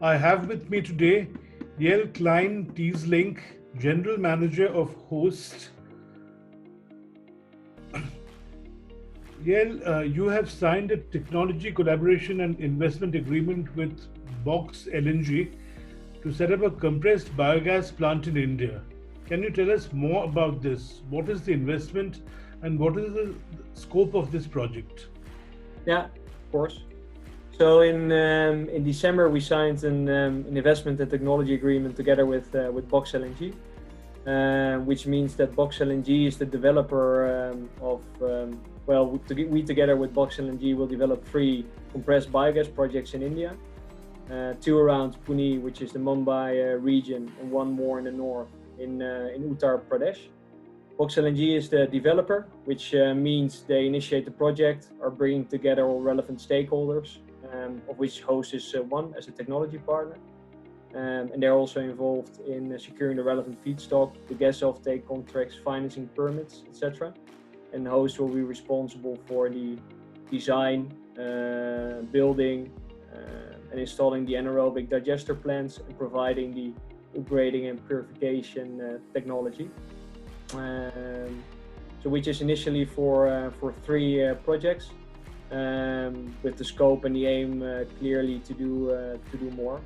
I have with me today Yael Klein Teeslink, General Manager of Host. Yael, you have signed a technology collaboration and investment agreement with Box LNG to set up a compressed biogas plant in India. Can you tell us more about this? What is the investment and what is the scope of this project? Yeah, of course. So in December we signed an investment and technology agreement together with Box LNG, which means that Box LNG is the developer we together with Box LNG will develop 3 compressed biogas projects in India, 2 around Pune, which is the Mumbai region, and 1 more in the north in Uttar Pradesh. Box LNG is the developer, which means they initiate the project, are bringing together all relevant stakeholders, of which Host is one as a technology partner. And they're also involved in securing the relevant feedstock, the gas offtake contracts, financing permits, etc. And Host will be responsible for the design, building, and installing the anaerobic digester plants and providing the upgrading and purification technology. So which is initially for 3 projects, with the scope and the aim clearly to do more,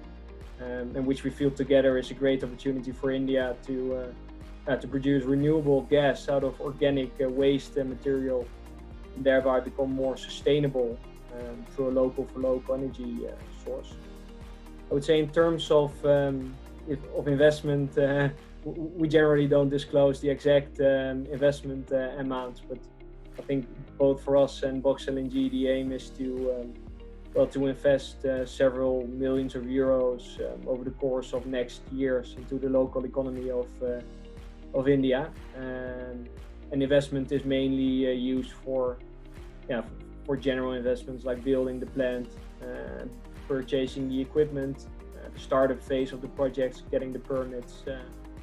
and which we feel together is a great opportunity for India to produce renewable gas out of organic waste material, and thereby become more sustainable through a local for local energy source. I would say in terms of investment, we generally don't disclose the exact investment amounts, but I think both for us and Box LNG, the aim is to invest several millions of euros over the course of next years into the local economy of India. And investment is mainly used for general investments like building the plant, purchasing the equipment, the startup phase of the projects, getting the permits,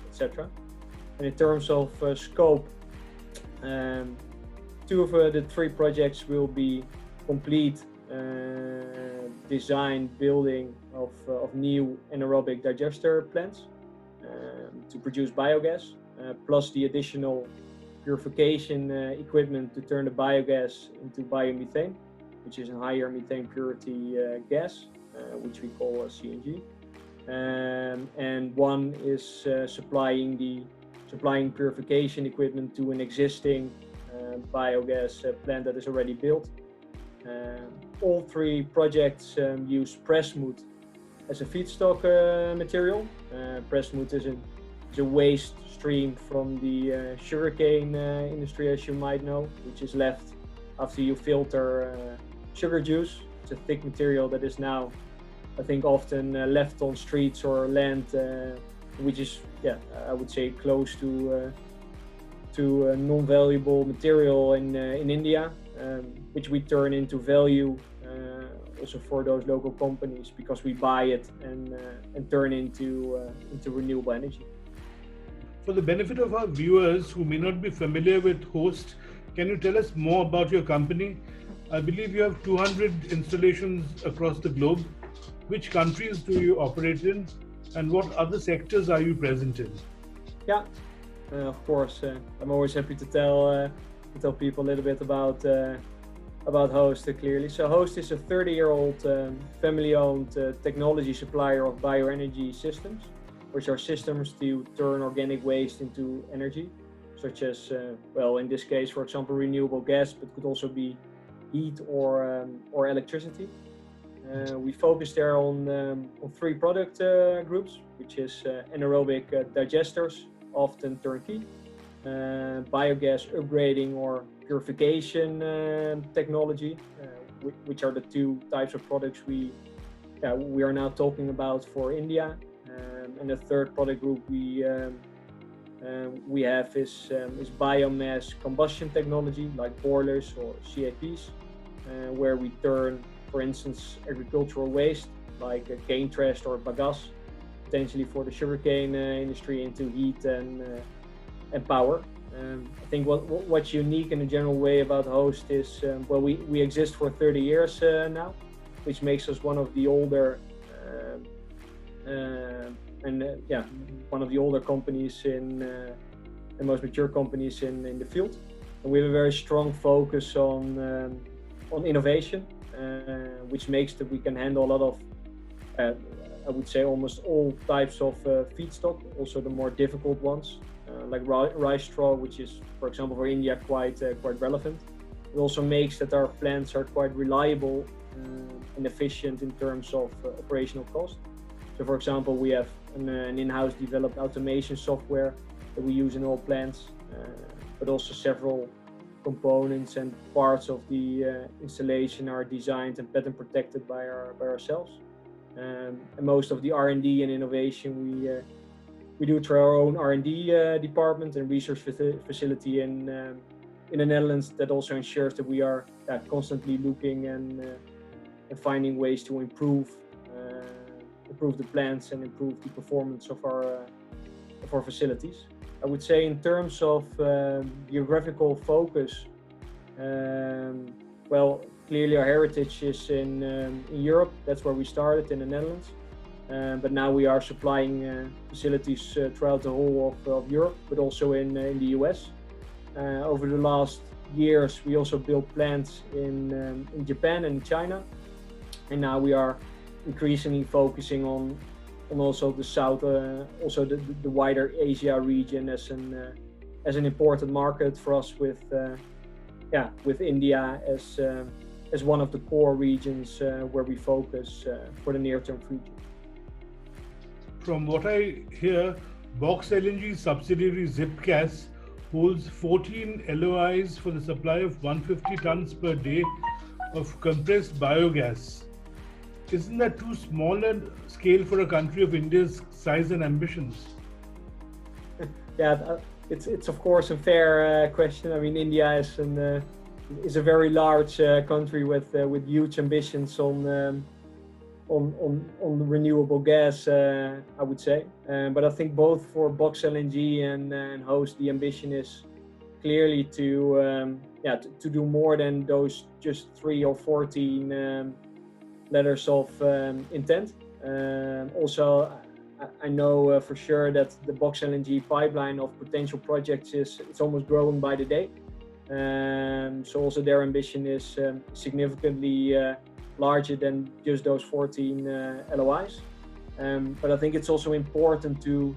etc. And in terms of scope, 2 of the 3 projects will be complete design building of new anaerobic digester plants to produce biogas, plus the additional purification equipment to turn the biogas into biomethane, which is a higher methane purity gas, which we call CNG. And 1 is supplying purification equipment to an existing biogas plant that is already built. All 3 projects use presswood as a feedstock material. Presswood is a waste stream from the sugarcane industry, as you might know, which is left after you filter sugar juice. It's a thick material that is now, I think, often left on streets or land, which is, I would say, close to a non-valuable material in India, which we turn into value also for those local companies, because we buy it and turn into renewable energy. For the benefit of our viewers who may not be familiar with Host, can you tell us more about your company? I believe you have 200 installations across the globe. Which countries do you operate in, and what other sectors are you present in? Yeah, of course. I'm always happy to tell people a little bit about Host clearly. So Host is a 30-year-old family-owned technology supplier of bioenergy systems, which are systems to turn organic waste into energy, such as, in this case, for example, renewable gas, but could also be heat or electricity. We focus there on 3 product groups, which is anaerobic digesters, often turnkey, biogas upgrading or purification technology, which are the 2 types of products we are now talking about for India. And the 3rd product group we have is biomass combustion technology, like boilers or CAPs, where we turn, for instance, agricultural waste like cane trash or bagasse, potentially for the sugarcane industry, into heat and power. I think what's unique in a general way about Host is, we exist for 30 years now, which makes us one of the older one of the older companies the most mature companies in the field. And we have a very strong focus on innovation, which makes that we can handle a lot of, I would say, almost all types of feedstock, also the more difficult ones, like rice straw, which is, for example, for India quite relevant. It also makes that our plants are quite reliable and efficient in terms of operational cost. So, for example, we have an in-house developed automation software that we use in all plants, but also several components and parts of the installation are designed and patent protected by ourselves. And most of the R&D and innovation we do through our own R&D department and research facility in the Netherlands. That also ensures that we are constantly looking and finding ways to improve the plants and improve the performance of our facilities. I would say in terms of geographical focus, well, clearly our heritage is in Europe. That's where we started, in the Netherlands. But now we are supplying facilities throughout the whole of Europe, but also in the US. Over the last years, we also built plants in Japan and China. And now we are increasingly focusing on also the south, also the wider Asia region as an important market for us, with India as one of the core regions where we focus for the near-term future. From what I hear, Box LNG subsidiary ZipGas holds 14 LOIs for the supply of 150 tons per day of compressed biogas. Isn't that too small a scale for a country of India's size and ambitions? Yeah, it's of course a fair question. I mean, India is a very large country with huge ambitions on renewable gas, I would say. But I think both for Box LNG and Host, the ambition is clearly to do more than those just 3 or 14 letters of intent. Also, I know for sure that the Box LNG pipeline of potential projects it's almost growing by the day. So also their ambition is significantly larger than just those 14 LOIs. But I think it's also important to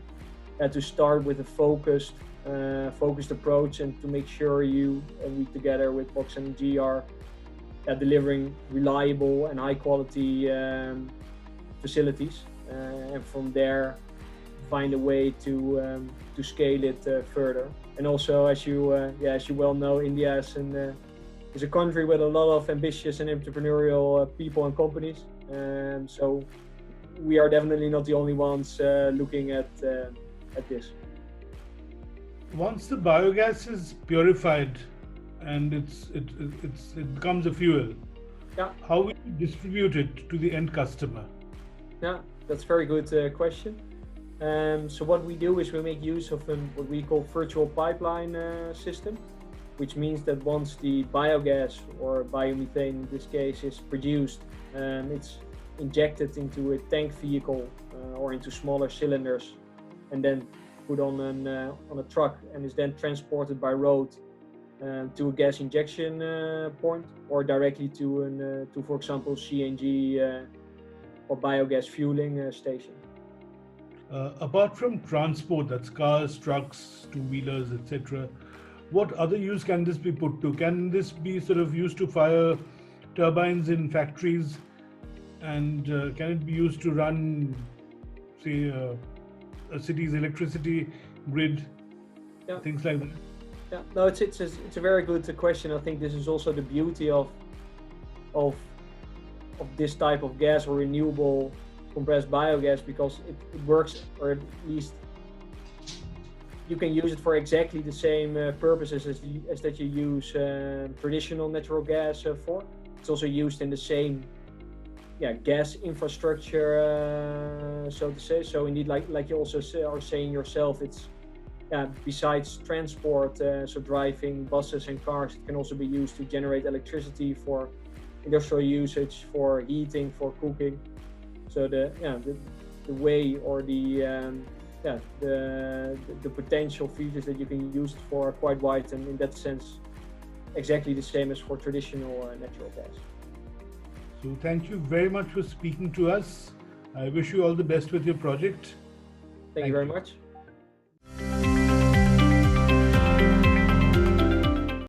start with a focused approach, and to make sure you and we together with Box LNG are delivering reliable and high quality facilities, and from there find a way to scale it further. And also, as you well know, India is a country with a lot of ambitious and entrepreneurial people and companies, and so we are definitely not the only ones looking at this. Once the biogas is purified and it becomes a fuel, how will you distribute it to the end customer? Yeah, that's a very good question. So what we do is we make use of what we call virtual pipeline system, which means that once the biogas, or biomethane in this case, is produced, it's injected into a tank vehicle or into smaller cylinders, and then put on a truck, and is then transported by road to a gas injection point, or directly to for example CNG or biogas fueling station. Apart from transport, that's cars, trucks, two-wheelers, etc., what other use can this be put to? Can this be sort of used to fire turbines in factories, and can it be used to run, say, a city's electricity grid, things like that? Yeah, no, it's a very good question. I think this is also the beauty of this type of gas, or renewable compressed biogas, because it works, or at least you can use it for exactly the same purposes as that you use traditional natural gas for. It's also used in the same gas infrastructure, so to say. So indeed, like you also are saying yourself, it's besides transport, so driving buses and cars, it can also be used to generate electricity for industrial usage, for heating, for cooking. So the way or the potential features that you can use it for are quite wide, and in that sense, exactly the same as for traditional natural gas. So thank you very much for speaking to us. I wish you all the best with your project. Thank you very much.